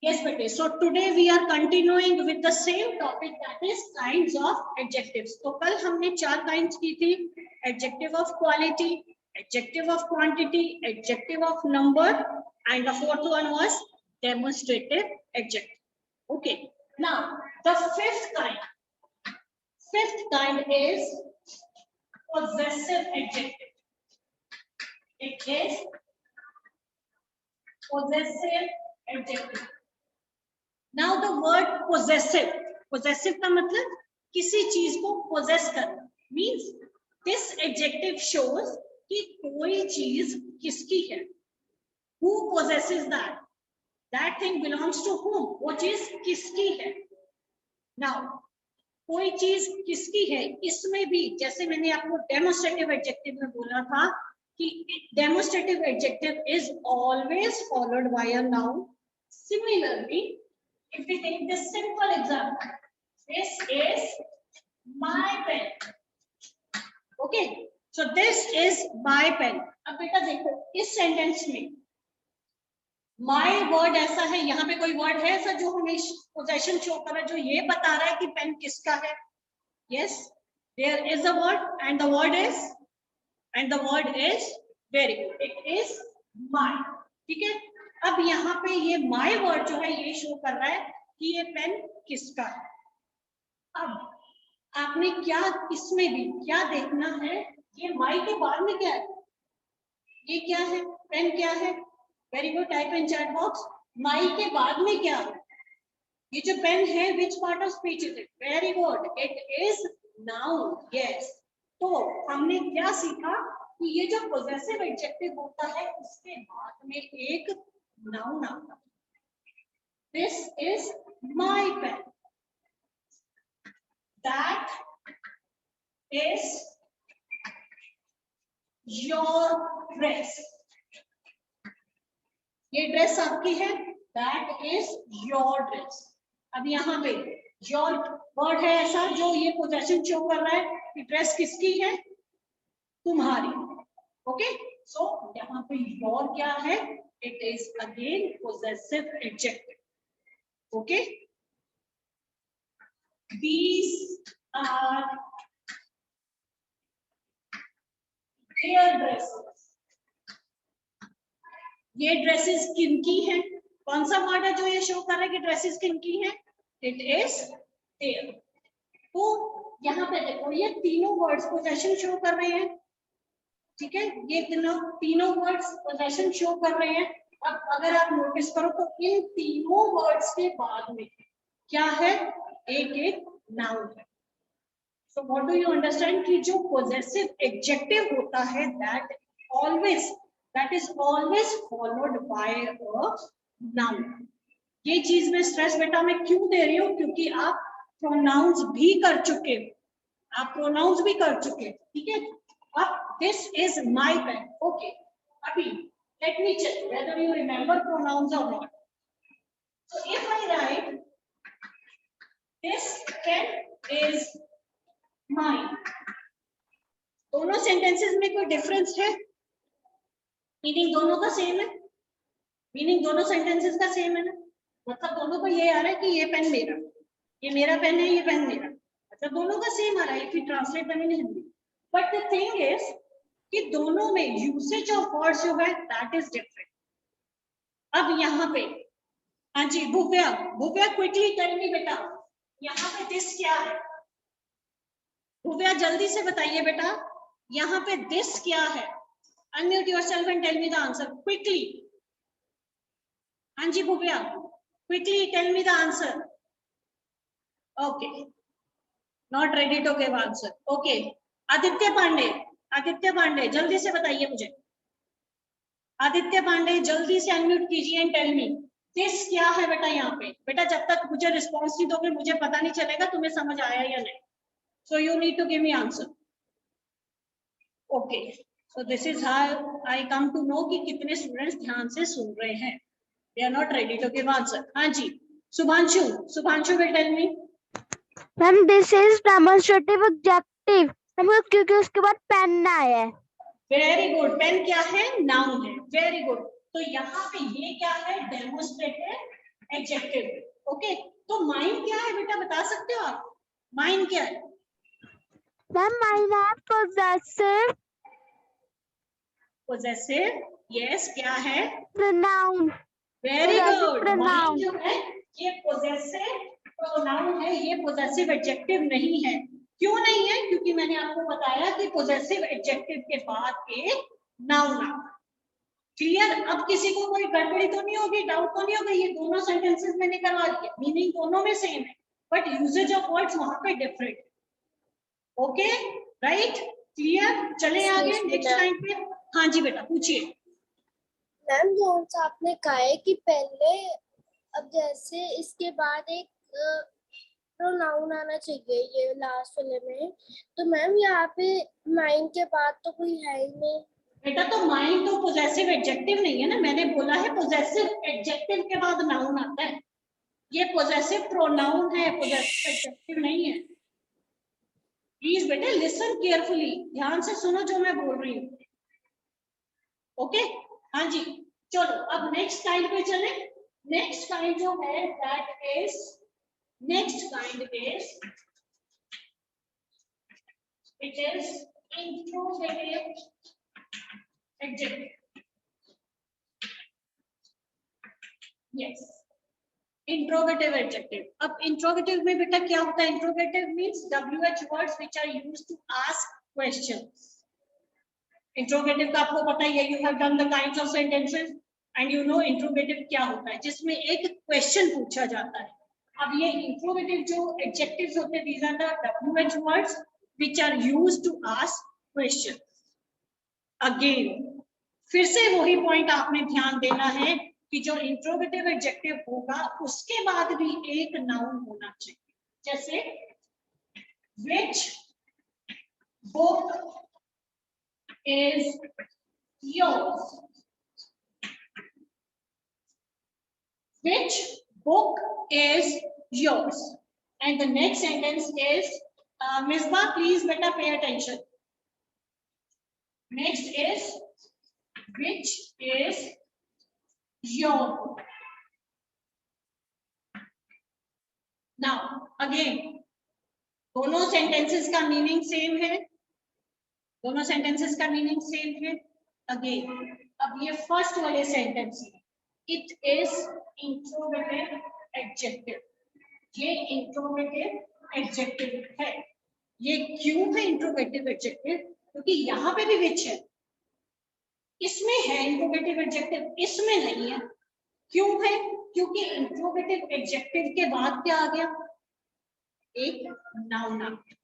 Yes, bete. So today we are continuing with the same topic, that is kinds of adjectives. तो कल हमने 4 kinds की थी, adjective of quality, adjective of quantity, adjective of number, and the fourth one was demonstrative adjective. Okay. Now the fifth kind is possessive adjective. It is possessive adjective. Now the word possessive का मतलब किसी चीज को possess करना, means this adjective shows कि कोई चीज किसकी है. Who possesses that? That thing belongs to whom? वो चीज किसकी है. Now कोई चीज किसकी है, इसमें भी जैसे मैंने आपको demonstrative adjective में बोला था कि demonstrative adjective is always followed by a noun. Similarly, if we take this simple example, this is my pen. Okay, so this is my pen. अब बेटा देखो इस सेंटेंस में my word ऐसा है, यहाँ पे कोई वर्ड है ऐसा जो हमें पोजेशन शो कर रहा है, जो ये बता रहा है कि पेन किसका है. Yes, there is a word and the word is very good. It is my. ठीक है. अब यहाँ पे ये my word जो है ये शो कर रहा है कि ये पेन किसका है. अब आपने क्या इसमें भी क्या देखना है, ये my के बाद में क्या है, ये क्या है, पेन क्या है. Very good, type in chat box. my के बाद में क्या है, ये जो पेन है, which part of speech is it? Very good, it is noun. Yes. तो हमने क्या सीखा कि ये जो possessive adjective होता है उसके बाद में एक noun आता है. This is my pen. That is your dress. ये ड्रेस आपकी है. That is your dress. अब यहाँ पे your वर्ड है ऐसा जो ये पोजेशन शो कर रहा है कि ड्रेस किसकी है, तुम्हारी. ओके, सो यहाँ पे your क्या है, it is again possessive adjective. Okay, these are their dresses. ये ड्रेसेस किनकी हैं, कौन सा वर्ड है जो ये शो कर रहा है कि ड्रेसेस किनकी हैं, इट इज देयर. तो यहाँ पे देखो ये तीनों वर्ड्स पोजेशन शो कर रहे हैं. ठीक है, ये तीनों वर्ड्स पोजेशन शो कर रहे हैं. अब अगर आप नोटिस करो तो इन तीनों वर्ड्स के बाद में क्या है, एक नाउन है. So what do you understand कि जो पोजेसिव एडजेक्टिव होता है that is always followed by a noun. ये चीज में स्ट्रेस बेटा मैं क्यों दे रही हूँ, क्योंकि आप प्रोनाउंस भी कर चुके हो. ठीक है. अब this is my pen. Okay, अभी let me check whether you remember pronouns or not. So if I write this pen is mine, दोनों सेंटेंसेस में कोई डिफरेंस है, मीनिंग दोनों का सेम है, मीनिंग दोनों सेंटेंसेस का सेम है ना. मतलब दोनों को ये आ रहा है कि ये पेन मेरा, ये मेरा पेन है, ये पेन मेरा, मतलब दोनों का सेम आ रहा है. फिर ट्रांसलेट करने में Hindi. But the thing is कि दोनों में यूसेज ऑफ वर्ड्स जो है दैट इज डिफरेंट. अब यहाँ पे हाँ जी भव्या क्विकली टेल मी बेटा, यहाँ पे दिस क्या है, भव्या जल्दी से बताइए बेटा, यहाँ पे दिस क्या है. Unmute yourself and tell me the answer quickly. हाँ जी Bhavya, quickly tell me the answer. Okay, not ready to give answer. Okay, Aditya Pandey जल्दी से बताइए मुझे. आदित्य पांडे जल्दी से अनम्यूट कीजिए एंड टेल मी दिस क्या है बेटा. यहाँ पे बेटा जब तक मुझे रिस्पॉन्स नहीं दोगे मुझे पता नहीं चलेगा तुम्हें समझ आया या नहीं. So you need to give me answer. Okay, so this is how I come to know कि कितने स्टूडेंट्स ध्यान से सुन रहे हैं. They are not ready to give answer. हाँ जी Shubhanshu will tell me. Ma'am this is demonstrative adjective क्योंकि उसके बाद पेन आया है. वेरी गुड, पेन क्या है, नाउन है. Very good. तो यहाँ पे ये क्या है, डेमोंस्ट्रेटिव एडजेक्टिव। ओके, तो माइन क्या है बेटा, बता सकते हो आप? माइन क्या है? मैम mine है possessive पोजेसिव, यस, क्या है? pronoun, very possessive good. Mine pronoun. जो है ये पोजेसिव प्रोनाउन है, ये पोजेसिव एडजेक्टिव नहीं है। क्यों नहीं है? क्योंकि मैंने आपको बताया कि पोजेसिव एडजेक्टिव के बाद एक नाउन आता है। क्लियर? अब किसी को कोई गड़बड़ी तो नहीं होगी, डाउट तो नहीं होगा? ये दोनों सेंटेंसेस मैंने करवा दिए, मीनिंग दोनों में सेम है, बट यूजेज ऑफ वर्ड्स वहां पे डिफरेंट। Okay, right, clear? चले आगे नेक्स्ट लाइन पे। हाँ जी बेटा, पूछिए। मैम जो आपने कहा है कि पहले, अब जैसे इसके बाद एक प्रोनाउन आना चाहिए ये लास्ट वाले में, तो मैम यहाँ पे माइन के बाद तो कोई है ही नहीं। बेटा तो माइन तो पोजेसिव एडजेक्टिव नहीं है ना, मैंने बोला है पोजेसिव एडजेक्टिव के बाद नाउन आता है। ये पोजेसिव प्रोनाउन है, पोजेसिव एडजेक्टिव नहीं है। प्लीज बेटे लिसन केयरफुली, ध्यान से सुनो जो मैं बोल रही हूँ। ओके, हाँ जी, चलो अब नेक्स्ट काइंड पे चले। नेक्स्ट काइंड जो है that is, next kind is, it is interrogative adjective. Yes, interrogative adjective. अब इंट्रोगेटिव में बेटा क्या होता है? Interrogative means WH words which are used to ask questions. Interrogative का आपको पता ही है, you have done the kinds of sentences and you know interrogative क्या होता है, जिसमें एक क्वेश्चन पूछा जाता है। अब ये इंट्रोगेटिव जो एडजेक्टिव्स होते हैं, these are the WH words which are used to ask questions. Again फिर से वही पॉइंट आपने ध्यान देना है कि जो इंट्रोगेटिव एडजेक्टिव होगा उसके बाद भी एक नाउन होना चाहिए। जैसे which book is yours? Which book is yours? And the next sentence is, Misbah, please beta pay attention. Next is, which is your book? Now again, दोनों सेंटेंसेस का मीनिंग सेम है, दोनों सेंटेंसेस का meaning same है। Again अब ये first वाले sentence, it is interrogative adjective, ये इंट्रोगेटिव एडजेक्टिव है। ये क्यों है इंट्रोगेटिव एडजेक्टिव? क्योंकि यहाँ पे भी विच है, इसमें है इंट्रोगेटिव एडजेक्टिव, इसमें नहीं है। क्यों है? क्योंकि इंट्रोगेटिव एडजेक्टिव के बाद क्या आ गया? एक नाउन आ गया।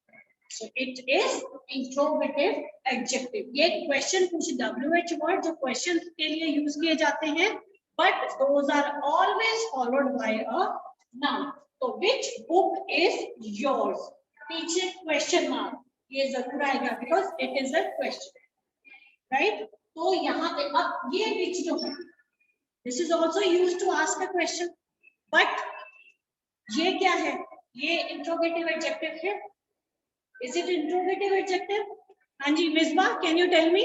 So it is interrogative adjective. ये क्वेश्चन कुछ WH वर्ड जो क्वेश्चन के लिए यूज किए जाते हैं, but those are always followed by a noun. तो which book is yours? पीछे क्वेश्चन मार्क ये जरूर आएगा because it is a question, right? तो यहाँ पे अब ये which जो है, this is also used to ask a question, but ये क्या है? ये interrogative adjective है। Is it interrogative adjective? हाँ जी, Misbah, can you tell me?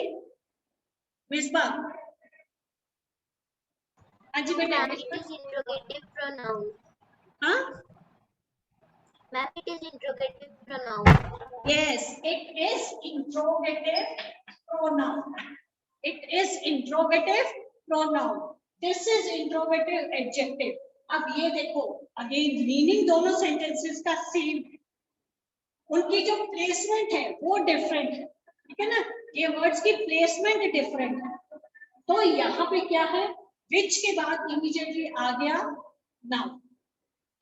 Misbah. हाँ जी बेटा। Ma'am, it is interrogative pronoun. हाँ? Ma'am, it is interrogative pronoun. Yes, it is interrogative pronoun. It is interrogative pronoun. This is interrogative adjective. अब ये देखो, again meaning दोनों sentences का same है, उनकी जो प्लेसमेंट है वो डिफरेंट है, ठीक है ना? ये वर्ड्स की प्लेसमेंट डिफरेंट है। तो यहाँ पे क्या है? विच के बाद इमीडिएटली आ गया नाउन,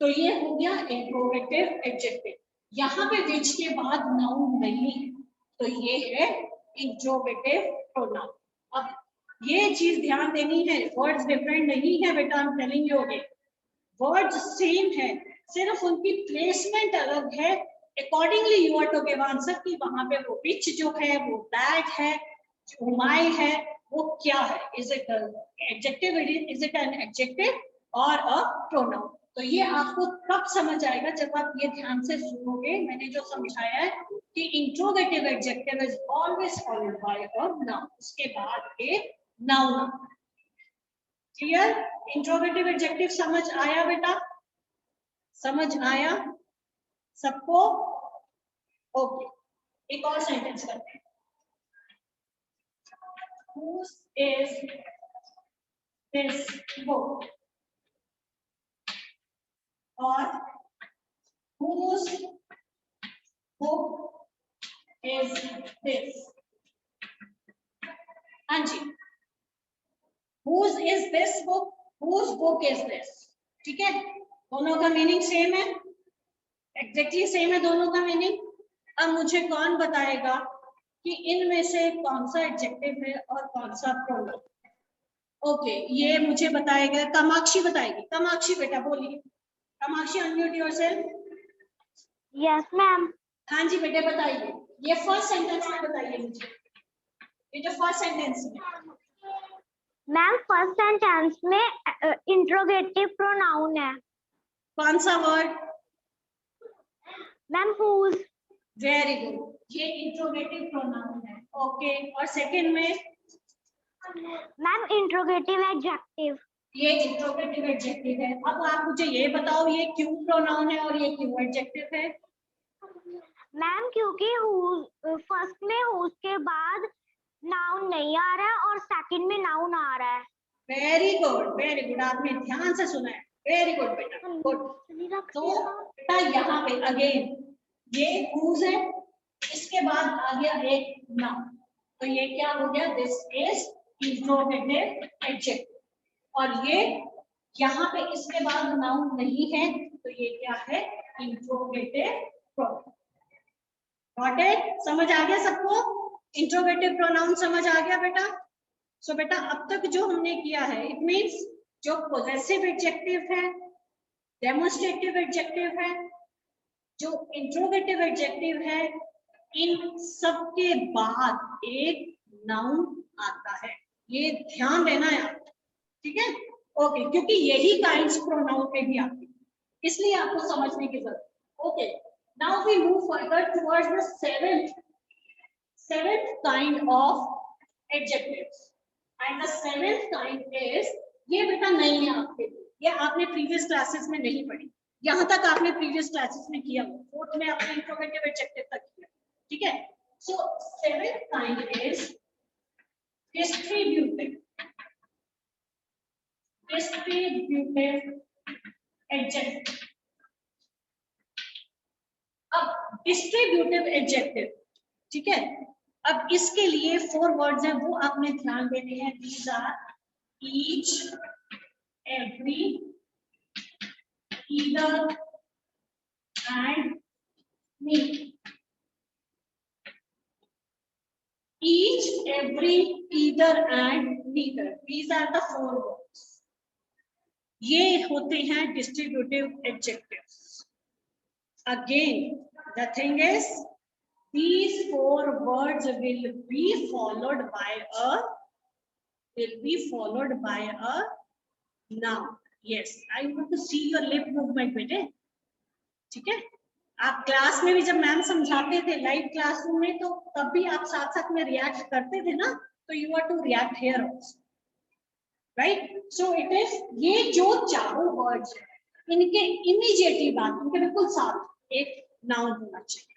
तो ये हो गया इंट्रोगेटिव एडजेक्टिव। यहाँ पे विच के बाद नाउन नहीं है, तो ये है इंट्रोगेटिव प्रोनाउन। अब ये चीज ध्यान देनी है, वर्ड्स डिफरेंट नहीं है बेटा, हम telling you again, words same है, सिर्फ उनकी प्लेसमेंट अलग है। Accordingly you are to give answer कि वहां पे वो विच जो है, वो दैट है, जो माय है, वो क्या है? Is it adjective, is it an adjective और अ प्रोनाउन? तो ये आपको कब समझ आएगा? जब आप ये ध्यान से सुनोगे। मैंने जो समझाया है कि interrogative adjective is always followed by a noun, उसके बाद एक नाउन। क्लियर? इंट्रोगेटिव एडजेक्टिव समझ आया बेटा? समझ आया सबको? ओके, एक और सेंटेंस करते हैं। Whose is this book? और whose book is this? हाँ जी, whose is this book? Whose book is this? ठीक है, दोनों का मीनिंग सेम है, एग्जैक्टली सेम है दोनों का मीनिंग। अब मुझे कौन बताएगा कि इनमें से कौन सा एडजेक्टिव है और कौन सा प्रोनाउन? ओके, ये मुझे बताएगा, कामाक्षी बताएगी। कामाक्षी बेटा बोलिए। Kamakshi, unmute yourself. Yes ma'am. हाँ जी बेटे बताइए, ये फर्स्ट सेंटेंस में बताइए मुझे, ये जो फर्स्ट सेंटेंस में। मैम फर्स्ट सेंटेंस में इंट्रोगेटिव प्रोनाउन है। कौन सा word? Ma'am whose। Very good, ये इंट्रोगेटिव प्रोनाउन है। ओके, और सेकंड में? Ma'am interrogative adjective. ये इंट्रोगेटिव एडजेक्टिव है। अब आप मुझे ये बताओ, ये क्यों प्रोनाउन है और ये क्यों एडजेक्टिव है? मैम क्योंकि फर्स्ट में whose के बाद नाउन नहीं आ रहा है और सेकंड में नाउन आ रहा है। वेरी गुड, आपने ध्यान से सुना है। वेरी गुड बेटा, गुड। तो बेटा यहाँ पे अगेन ये whose है, इसके बाद आ गया एक नाउन, तो ये क्या हो गया? This is interrogative adjective. और ये यहाँ पे इसके बाद नाउन नहीं है, तो ये क्या है? Interrogative pronoun. Got it? समझ आ गया सबको? इंट्रोगेटिव प्रोनाउन समझ आ गया बेटा? सो बेटा अब तक जो हमने किया है, इट मींस जो पॉजेसिव एडजेक्टिव है, डेमोन्स्ट्रेटिव एडजेक्टिव है, जो इंट्रोगेटिव एडजेक्टिव है, इन सब के बाद एक नाउन आता है। ये ध्यान देना है आप, ठीक है? ओके, क्योंकि यही काइंड्स प्रोनाउन पे भी आती है, इसलिए आपको समझने की जरूरत है। Okay, now we move further towards the seventh kind of adjectives, and the seventh kind is, ये बेटा नहीं है आपके लिए, ये आपने प्रीवियस क्लासेस में नहीं पढ़ी, यहाँ तक आपने प्रीवियस क्लासेस में किया, फोर्थ में आपने इंट्रोगेटिव एडजेक्टिव तक किया, ठीक है? So seventh kind is distributive adjective. अब डिस्ट्रीब्यूटिव एडजेक्टिव, ठीक है? अब इसके लिए 4 वर्ड्स हैं, वो आपने ध्यान देने हैं। These are each, every, either and neither. Each, every, either and neither. These are the 4 words. ये होते हैं distributive adjectives. Again, the thing is, these 4 words will be followed by a noun. Yes, I want to see your lip movement, बेटे, ठीक है? आप class में भी जब मैम समझाते थे लाइव क्लासरूम में, तो तब भी आप साथ साथ में रिएक्ट करते थे ना, तो you are to react here also, right? So it is, ये जो चारों वर्ड्स हैं, इनके इमीडिएटली बाद, इनके बिल्कुल साथ एक नाउन होना चाहिए।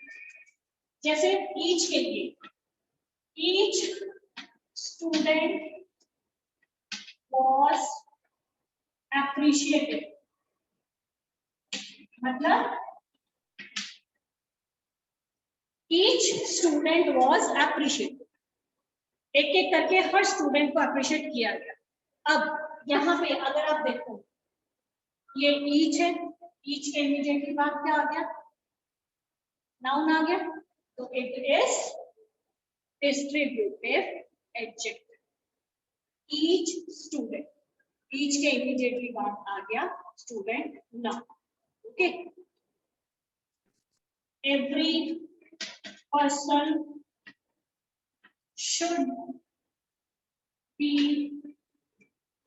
जैसे ईच के लिए, ईच स्टूडेंट वाज एप्रिशिएटेड, मतलब each student was appreciated, एक एक करके हर स्टूडेंट को अप्रिशिएट किया गया। अब यहाँ पे अगर आप देखो, ये each है, each के इमीडिएटली बाद क्या आ गया? नाउन आ गया, तो it is distributive adjective. each student, each के इमीडिएटली बाद आ गया student noun, okay? every person should be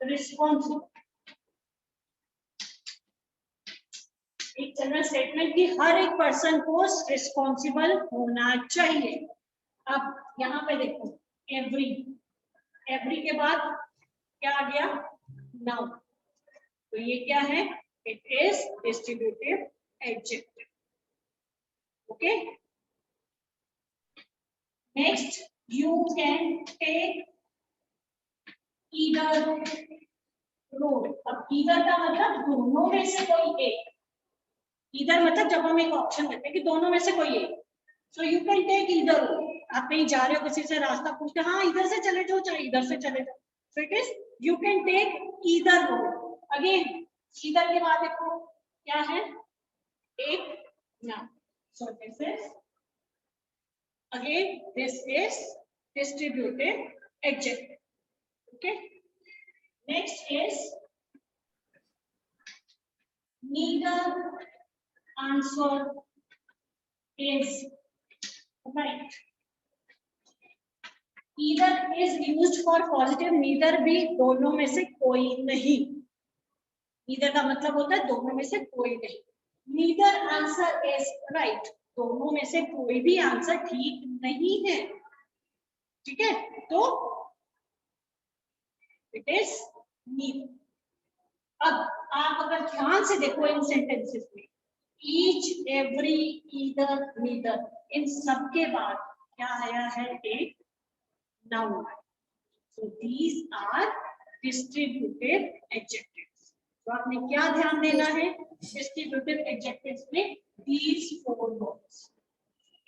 responsible, एक जनरल स्टेटमेंट की हर एक पर्सन को रिस्पॉन्सिबल होना चाहिए। अब यहाँ पे देखो, एवरी, एवरी के बाद क्या आ गया? नाउन। तो ये क्या है? It is distributive adjective. Okay, next, you can take either road. अब ईदर का मतलब दोनों में से कोई एक। ईदर मतलब जब हम एक ऑप्शन देते हैं कि दोनों में से कोई एक। So you can take either road. आप कहीं जा रहे हो, किसी से रास्ता पूछते, हाँ इधर से चले जाओ, चाहे इधर से चले जाओ। So it is you can take either road. Again either के बाद देखो क्या है? एक noun. So this is again this is distributive adjective. Okay, next is neither answer is right. Either is used for positive, neither भी दोनों में से कोई नहीं। neither का मतलब होता है दोनों में से कोई नहीं। neither answer is right, दोनों में से कोई भी आंसर ठीक नहीं है। ठीक है, तो इट इज neither। अब आप अगर ध्यान से देखो इन सेंटेंसेस में, ईच, एवरी, ईदर, नीदर, इन सब के बाद क्या आया है? एक noun. So these are distributive adjectives. तो आपने क्या ध्यान देना है डिस्ट्रीब्यूटिव एडजेक्टिव्स में? These four words.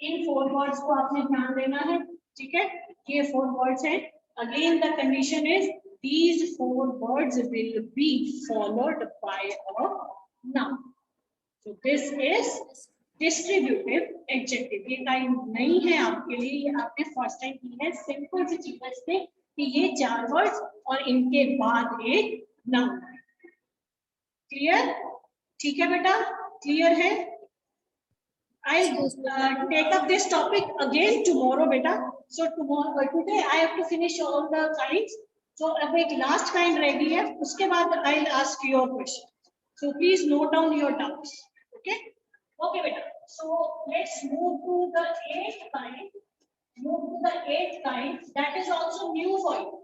इन फोर वर्ड्स को आपने ध्यान देना है। ठीक है, ये फोर वर्ड्स हैं। Again the condition is these four words will be followed by a noun. So this is distributive adjective। ये टाइम नहीं है आपके लिए, ये आपने फर्स्ट टाइम की है। सिंपल सी चीज है कि ये चार वर्ड्स और इनके बाद एक नाउन। क्लियर? ठीक है बेटा, क्लियर है? I'll take up this topic again tomorrow, beta. So tomorrow, today I have to finish all the kinds. So अब एक लास्ट काइंड रह गई है, उसके बाद I'll ask your question. So please note down your doubts. Okay? Okay, beta. So let's move to the eighth kind. Move to the eighth kind. That is also new for you.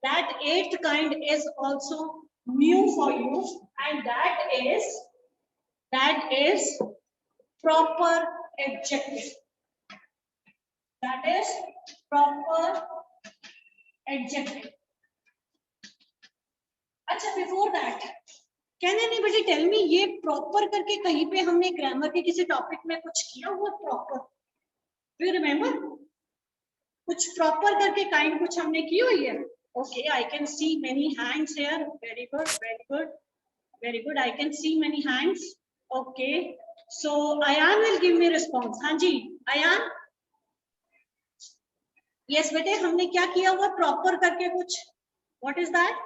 That eighth kind is also new for you, and that is proper adjective. That is proper adjective. अच्छा, before that, can anybody tell me ये proper करके कहीं पे हमने grammar के किसी topic में कुछ किया हुआ? proper, do you remember? कुछ proper करके kind कुछ हमने की हुई है? Okay, I can see many hands here. Very good, very good, very good. I can see many hands. Okay, so Ayan will give me response. हाँ जी, Ayan. Yes बेटे, हमने क्या किया हुआ proper करके कुछ? What is that?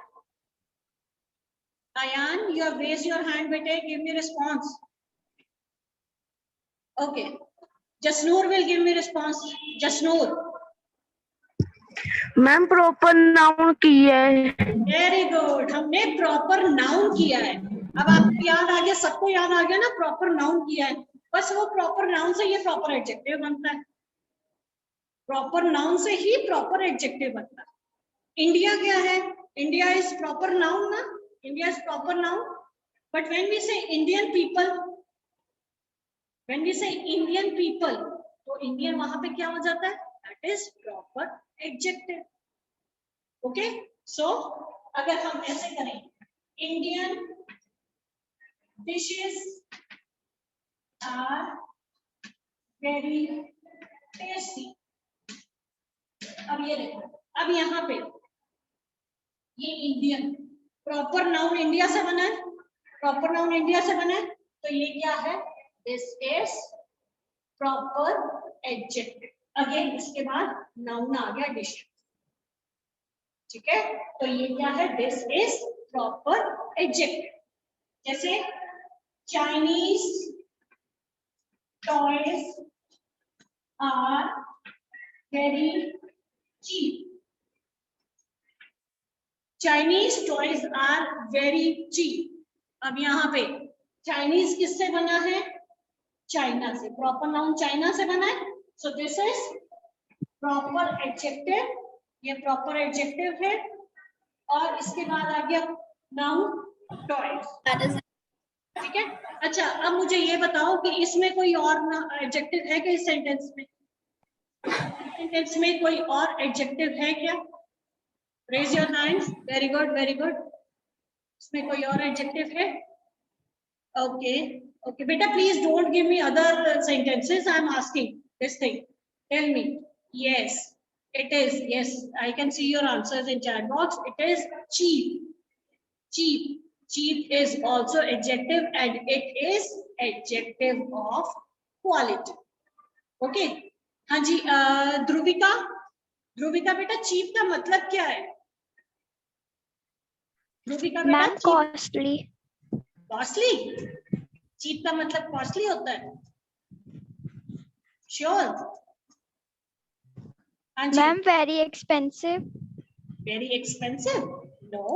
Ayan, you have raised your hand बेटे, give me response. Okay, Jasnoor will give me response. Jasnoor. Ma'am proper noun की है। Very good, हमने proper noun किया है। अब आपको याद आ गया, सबको याद आ गया ना proper noun किया है। बस वो proper noun से ये proper adjective बनता है। proper noun से ही proper adjective बनता है। इंडिया क्या है? इंडिया is proper noun ना? India is proper noun. But when we say Indian people, तो Indian वहां पे क्या हो जाता है? That is proper adjective. Okay? So अगर हम ऐसे करें, Indian dishes are very tasty. अब ये देखो, अब यहाँ पे ये इंडियन प्रॉपर नाउन इंडिया से बना है, प्रॉपर नाउन इंडिया से बना है, तो ये क्या है? This is proper adjective. Again इसके बाद नाउन आ गया डिश। ठीक है, तो ये क्या है? This is proper adjective. जैसे Chinese toys are very cheap. Chinese toys are very cheap. अब यहाँ पे चाइनीज किससे बना है? चाइना से। प्रॉपर नाउन चाइना से बना है। सो दिस इज प्रॉपर एडजेक्टिव। ये प्रॉपर एडजेक्टिव है। और इसके बाद आ गया नाउन टॉयज, ठीक है। अच्छा, अब मुझे ये बताओ कि इसमें कोई और एडजेक्टिव है क्या? इस सेंटेंस में कोई और एडजेक्टिव है क्या? Raise your hands. Very good, very good. इसमें कोई और एडजेक्टिव है? ओके ओके बेटा, please don't give me other sentences, I am asking this thing, tell me. Yes it is, yes, I can see your answers in chat box. It is cheap. Cheap is also adjective and it is adjective of quality. Okay, हाँ जी। ध्रुविका बेटा, cheap का मतलब क्या है? ध्रुविका बेटा, ma'am costly. Costly? cheap का मतलब costly होता है? श्योर? हाँ जी। Ma'am very expensive. Very expensive? No,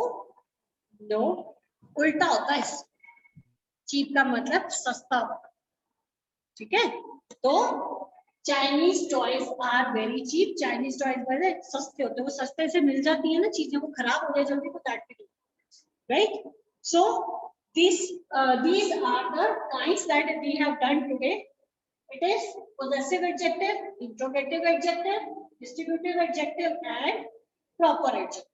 उल्टा होता है। चीप का मतलब सस्ता होता है, ठीक है। तो Chinese toys are very cheap. Chinese toys बड़े सस्ते होते हैं, वो सस्ते से मिल जाती है ना चीजें, वो खराब हो जाए जल्दी, तो that we do, right. So these are the kinds that we have done today. It is possessive adjective, interrogative adjective, distributive adjective and proper adjective.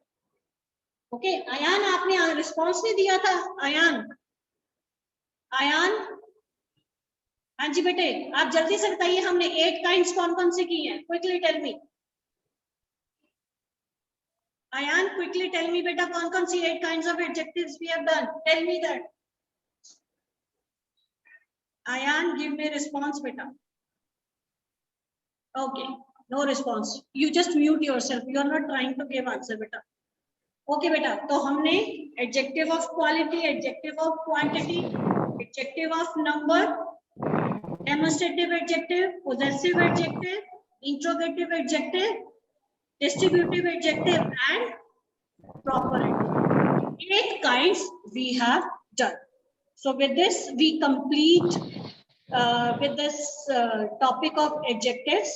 Okay Ayan, आपने रिस्पॉन्स नहीं दिया था। अयान, हाँ जी बेटे, आप जल्दी से बताइए, हमने 8 काइंड्स कौन कौन से की हैं? Quickly tell me. Ayan, quickly tell me बेटा, कौन कौन सी 8 kinds of adjectives we have done? Tell me that. Ayan, give me response, beta. Okay, no response. You just mute yourself. You are not trying to give answer, beta. Okay, beta. तो हमने adjective of quality, adjective of quantity, adjective of number, demonstrative adjective, possessive adjective, interrogative adjective, distributive adjective, and proper adjective. 8 kinds we have done. So with this, we complete with this topic of adjectives.